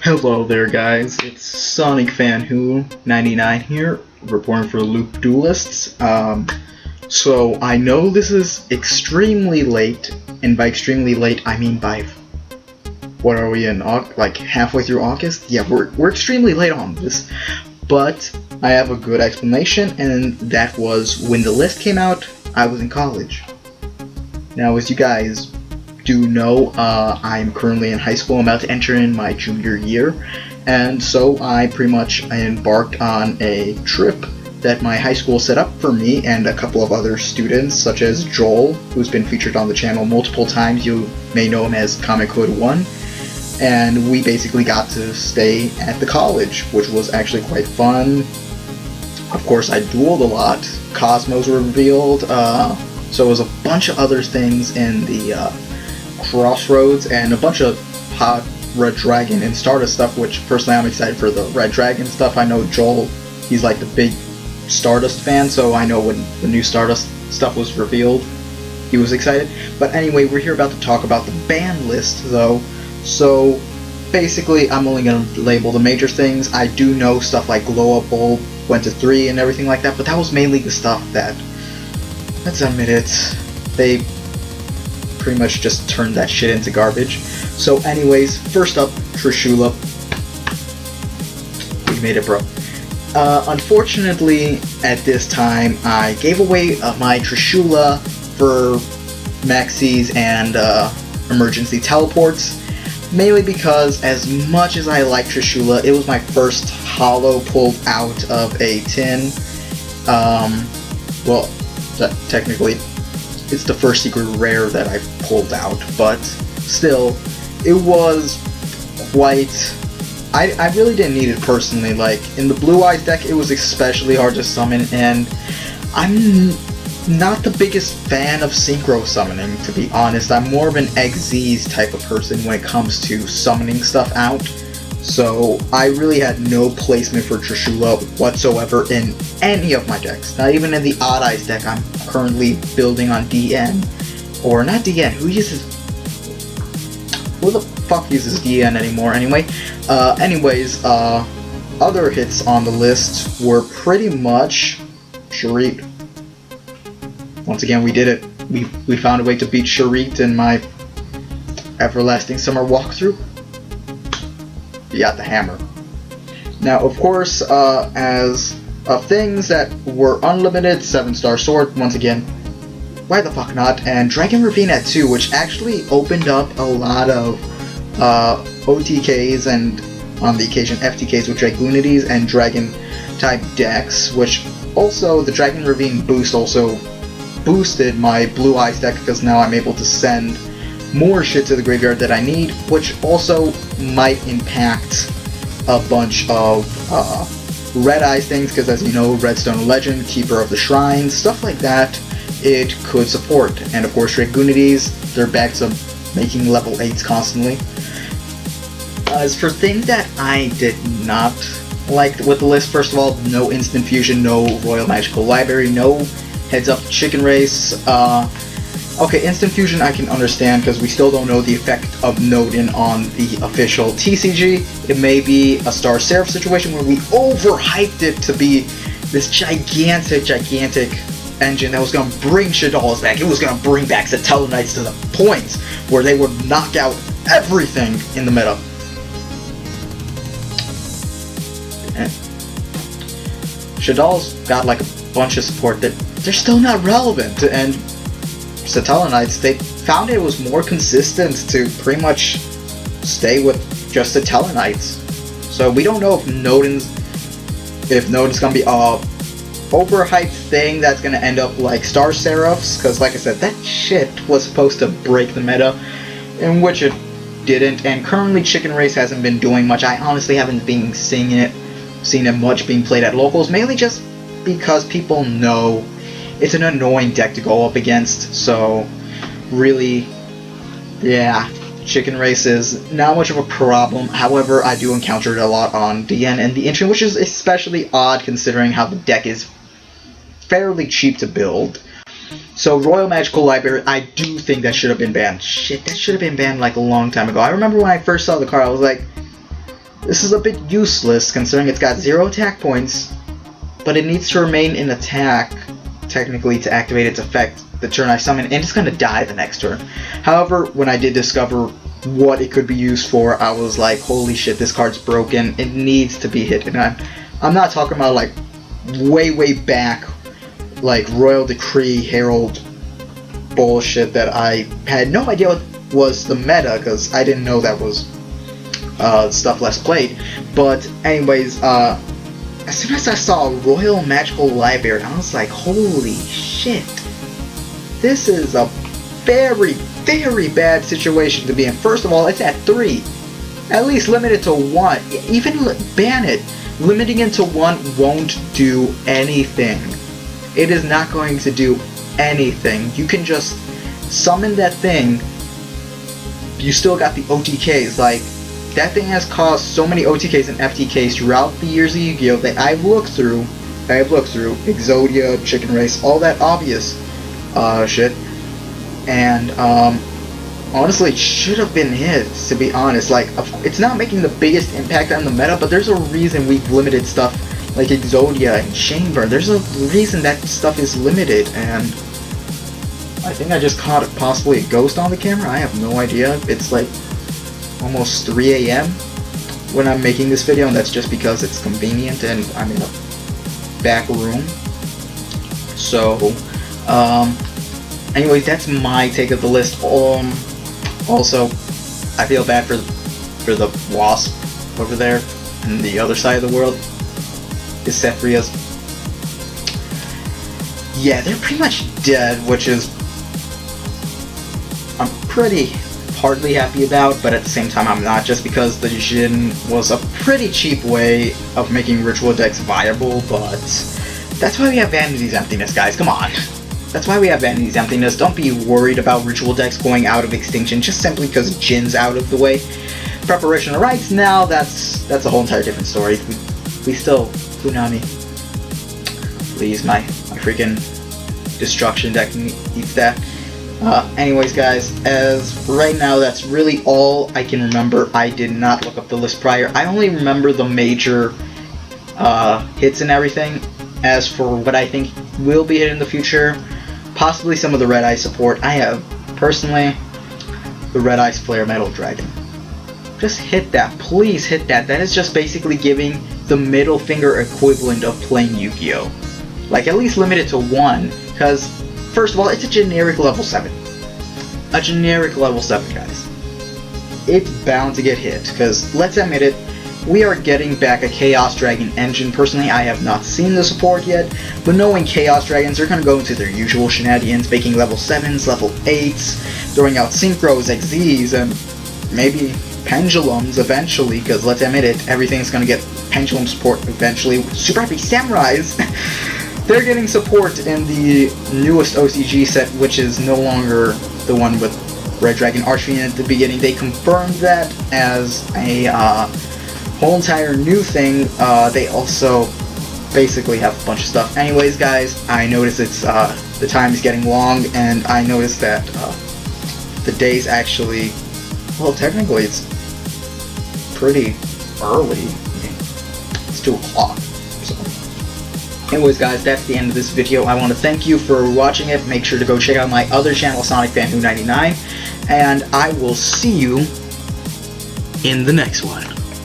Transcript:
Hello there guys, it's Sonic Fan Who 99 here, reporting for Loop Duelists. So I know this is extremely late, and by extremely late I mean by, what are we in, like halfway through August? Yeah, we're extremely late on this, but I have a good explanation, and that was when the list came out, I was in college. Now, as you guys do know, I'm currently in high school. I'm about to enter in my junior year, and so I pretty much embarked on a trip that my high school set up for me and a couple of other students, such as Joel, who's been featured on the channel multiple times. You may know him as Comic Hood 1, and we basically got to stay at the college, which was actually quite fun. Of course, I dueled a lot. Cosmos were revealed, so it was a bunch of other things in the Crossroads, and a bunch of hot Red Dragon and Stardust stuff, which personally I'm excited for the Red Dragon stuff. I know Joel, he's like the big Stardust fan, so I know when the new Stardust stuff was revealed, he was excited. But anyway, we're here about to talk about the ban list though, so basically I'm only going to label the major things. I do know stuff like Glow Up Bulb went to 3 and everything like that, but that was mainly the stuff that, let's admit it, they pretty much just turned that shit into garbage. So anyways, first up, Trishula. We made it, bro. Unfortunately, at this time, I gave away my Trishula for Maxis and emergency teleports, mainly because as much as I like Trishula, it was my first holo pulled out of a tin. Well, technically, it's the first secret rare that I've pulled out, but still, it was quite... I really didn't need it personally. Like, in the Blue Eyes deck, it was especially hard to summon, and I'm not the biggest fan of synchro summoning, to be honest. I'm more of an XZ's type of person when it comes to summoning stuff out, so I really had no placement for Trishula whatsoever in any of my decks. Not even in the Odd Eyes deck I'm currently building on DN. Or not DN, who the fuck uses DN anymore anyway? Other hits on the list were pretty much Sharit. Once again, we did it. We found a way to beat Sharit in my Everlasting Summer walkthrough. We got the hammer. Now, of course, as of things that were unlimited, 7-star sword, once again, why the fuck not? And Dragon Ravine at 2, which actually opened up a lot of OTKs and, on the occasion, FTKs with Dragoonities and Dragon type decks, which also, the Dragon Ravine boost also boosted my Blue Eyes deck, because now I'm able to send more shit to the graveyard that I need, which also might impact a bunch of Red Eyes things, because as you know, Redstone Legend, Keeper of the Shrine, stuff like that, it could support. And of course, Dragoonities, they're back to making level 8s constantly. As for things that I did not like with the list, first of all, no Instant Fusion, no Royal Magical Library, no Heads Up Chicken Race. Okay, Instant Fusion I can understand, because we still don't know the effect of Nodin on the official TCG. It may be a Star Seraph situation where we overhyped it to be this gigantic engine that was going to bring Shadalls back. It was going to bring back the Tellarknights to the point where they would knock out everything in the meta. And Shadalls got like a bunch of support that they're still not relevant, and Tellarknights, they found it was more consistent to pretty much stay with just the Tellarknights. So we don't know if Nodin's gonna be a overhyped thing that's gonna end up like Star Seraphs, because like I said, that shit was supposed to break the meta, in which it didn't, and currently Chicken Race hasn't been doing much. I honestly haven't been seen it much being played at locals, mainly just because people know it's an annoying deck to go up against. So really, yeah, Chicken Race is not much of a problem. However, I do encounter it a lot on DN and the Intron, which is especially odd considering how the deck is fairly cheap to build. So Royal Magical Library, I do think that should have been banned. Shit, that should have been banned like a long time ago. I remember when I first saw the card, I was like, This is a bit useless considering it's got 0 attack points, but it needs to remain in attack, technically, to activate its effect the turn I summon, and it's gonna die the next turn. However, when I did discover what it could be used for, I was like, holy shit, this card's broken, it needs to be hit. And I'm not talking about like way back, like Royal Decree Herald bullshit that I had no idea what was the meta, because I didn't know that was stuff less played. But anyways, as soon as I saw Royal Magical Library, I was like, holy shit, this is a very bad situation to be in. First of all, it's at 3. At least limit it to 1. Even ban it. Limiting it to 1 won't do anything. It is not going to do anything. You can just summon that thing. You still got the OTKs. Like, that thing has caused so many OTKs and FTKs throughout the years of Yu-Gi-Oh! That I've looked through. Exodia, Chicken Race, all that obvious shit. And honestly, it should have been hit, to be honest. Like, it's not making the biggest impact on the meta, but there's a reason we've limited stuff like Exodia and Chamber. There's a reason that stuff is limited, and I think I just caught possibly a ghost on the camera. I have no idea. It's like almost 3 AM when I'm making this video, and that's just because it's convenient and I'm in a back room. So, anyways, that's my take of the list. Also, I feel bad for the wasp over there on the other side of the world. Is Sephiroth's. Yeah, they're pretty much dead, which is I'm pretty hardly happy about, but at the same time I'm not, just because the Jin was a pretty cheap way of making ritual decks viable. But that's why we have Vanity's Emptiness, guys. Come on. That's why we have Vanity's Emptiness. Don't be worried about ritual decks going out of extinction just simply because Jin's out of the way. Preparation of Rites, now that's a whole entire different story. We still Funami. Please, my freaking destruction deck needs that. Anyways, guys, as right now, that's really all I can remember. I did not look up the list prior. I only remember the major hits and everything. As for what I think will be hit in the future, possibly some of the Red Eye support. I have, personally, the Red Ice Flare Metal Dragon. Just hit that. Please hit that. That is just basically giving the middle finger equivalent of playing Yu-Gi-Oh! Like, at least limit it to 1, because, first of all, it's a generic level 7. A generic level 7, guys. It's bound to get hit, because, let's admit it, we are getting back a Chaos Dragon engine. Personally, I have not seen the support yet, but knowing Chaos Dragons, they're going to go into their usual shenanigans, making level 7s, level 8s, throwing out Synchros, XZs, and maybe Pendulums eventually, because let's admit it, everything's going to get Pendulum support eventually. Super Happy Samurais! They're getting support in the newest OCG set, which is no longer the one with Red Dragon Archfiend at the beginning. They confirmed that as a whole entire new thing. They also basically have a bunch of stuff. Anyways, guys, I noticed it's the time is getting long, and I noticed that the day's actually, well, technically it's pretty early. It's 2 o'clock. So, anyways, guys, that's the end of this video. I want to thank you for watching it. Make sure to go check out my other channel, SonicFanWho99, and I will see you in the next one.